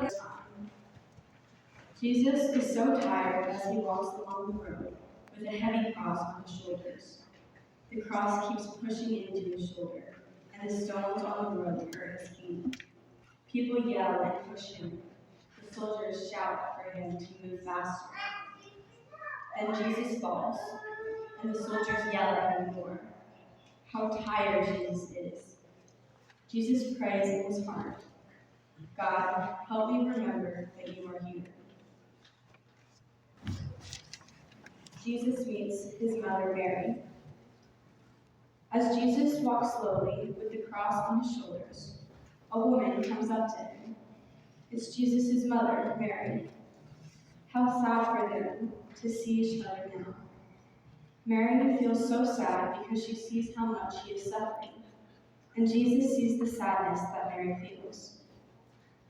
time. Jesus is so tired as he walks along the road with a heavy cross on his shoulders. The cross keeps pushing into his shoulder, and the stones on the road hurt his feet. People yell and push him. The soldiers shout for him to move faster. Then Jesus falls, and the soldiers yell even more. How tired Jesus is. Jesus prays in his heart, God, help me remember that you are here. Jesus meets his mother Mary. As Jesus walks slowly with the cross on his shoulders, a woman comes up to him. It's Jesus' mother, Mary. How sad for them to see each other now. Mary feels so sad because she sees how much he is suffering, and Jesus sees the sadness that Mary feels.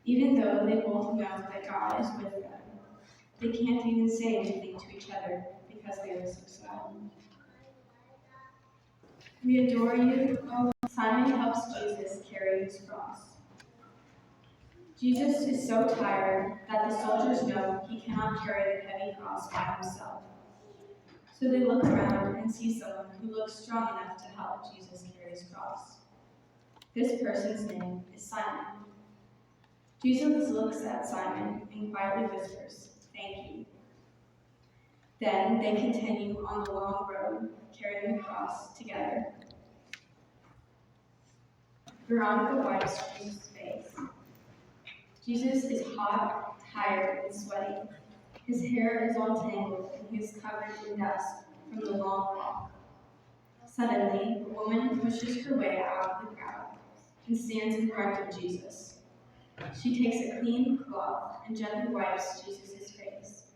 Even though they both know that God is with them, they can't even say anything to each other because they are so sad. We adore you, oh, Simon helps Jesus carry his cross. Jesus is so tired that the soldiers know he cannot carry the heavy cross by himself. So they look around and see someone who looks strong enough to help Jesus carry his cross. This person's name is Simon. Jesus looks at Simon and quietly whispers, "Thank you." Then they continue on the long road, carrying the cross together. Veronica wipes Jesus' face. Jesus is hot, tired, and sweaty. His hair is all tangled, and he is covered in dust from the long walk. Suddenly, a woman pushes her way out of the crowd and stands in front of Jesus. She takes a clean cloth and gently wipes Jesus' face.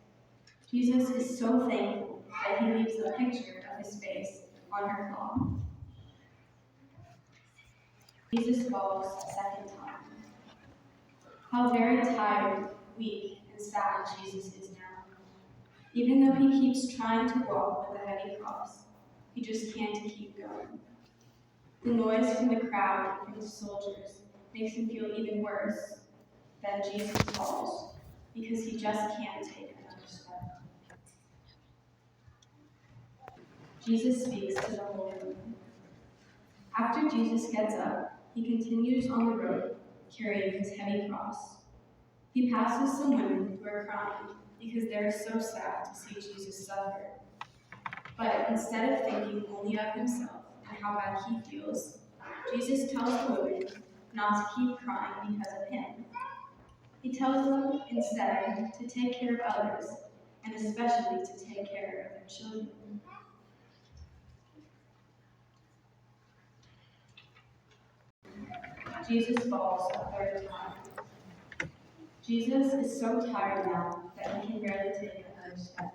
Jesus is so thankful that he leaves a picture of his face on her cloth. Jesus falls a second time. How very tired, weak, and sad Jesus is now. Even though he keeps trying to walk with a heavy cross, he just can't keep going. The noise from the crowd and from the soldiers makes him feel even worse than Jesus falls, because he just can't take another step. Jesus speaks to the whole room. After Jesus gets up, he continues on the road, carrying his heavy cross. He passes some women who are crying because they are so sad to see Jesus suffer. But instead of thinking only of himself and how bad he feels, Jesus tells the women not to keep crying because of him. He tells them instead to take care of others, and especially to take care of their children. Jesus falls a third time. Jesus is so tired now that he can barely take another step.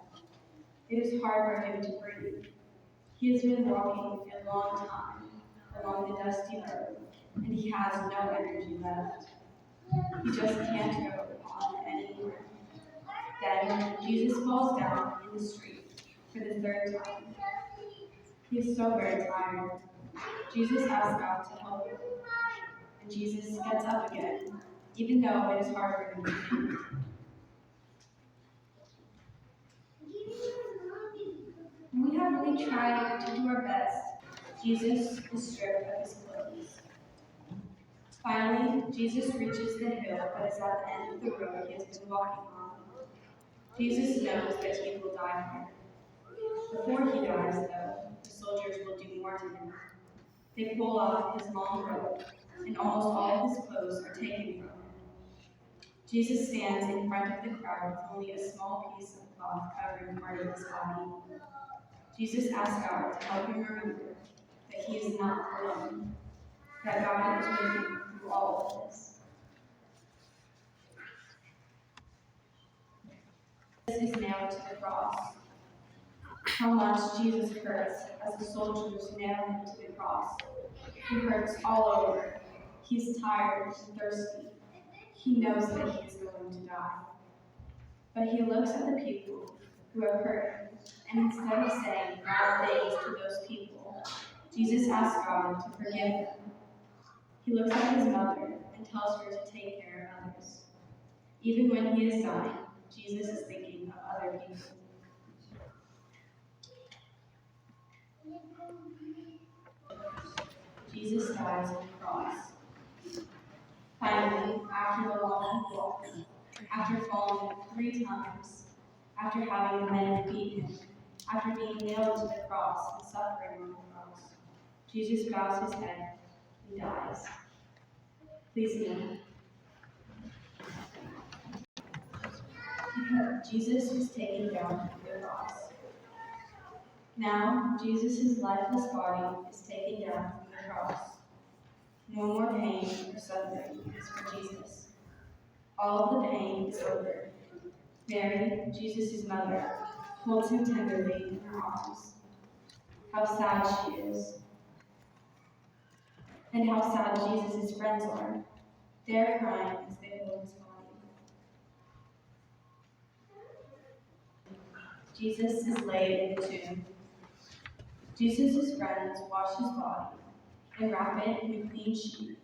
It is hard for him to breathe. He has been walking a long time along the dusty road, and he has no energy left. He just can't go on anymore. Then Jesus falls down in the street for the third time. He is so very tired. Jesus asks God to help him, and Jesus gets up again, even though it is hard for him to breathe. We have really tried to do our best. Jesus is stripped of his clothes. Finally, Jesus reaches the hill that is at the end of the road he has been walking on. Jesus knows that he will die here. Before he dies, though, the soldiers will do more to him. They pull off his long robe, and almost all of his clothes are taken from him. Jesus stands in front of the crowd with only a small piece of cloth covering part of his body. Jesus asks God to help him remember that he is not alone, that God is with him through all of this. This is nailed to the cross. How much Jesus hurts as the soldiers nail him to the cross. He hurts all over. He's tired and thirsty. He knows that he is going to die. But he looks at the people who have hurt him, and instead of saying bad things to those people, Jesus asks God to forgive them. He looks at his mother and tells her to take care of others. Even when he is dying, Jesus is thinking of other people. Jesus dies on the cross. Finally, after the long walk, after falling 3 times, after having the men beat him, after being nailed to the cross and suffering on the cross, Jesus bows his head and dies. Please kneel. Jesus was taken down from the cross. Now, Jesus' lifeless body is taken down from the cross. No more pain or suffering is for Jesus. All of the pain is over. Mary, Jesus' mother, holds him tenderly in her arms. How sad she is. And how sad Jesus' friends are. They are crying as they hold his body. Jesus is laid in the tomb. Jesus' friends wash his body and wrap it in a clean sheet.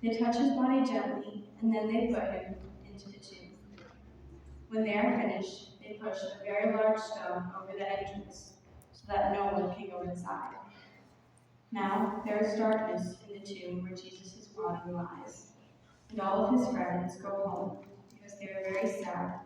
They touch his body gently, and then they put him into the tomb. When they are finished, they push a very large stone over the entrance so that no one can go inside. Now there is darkness in the tomb where Jesus' body lies, and all of his friends go home because they are very sad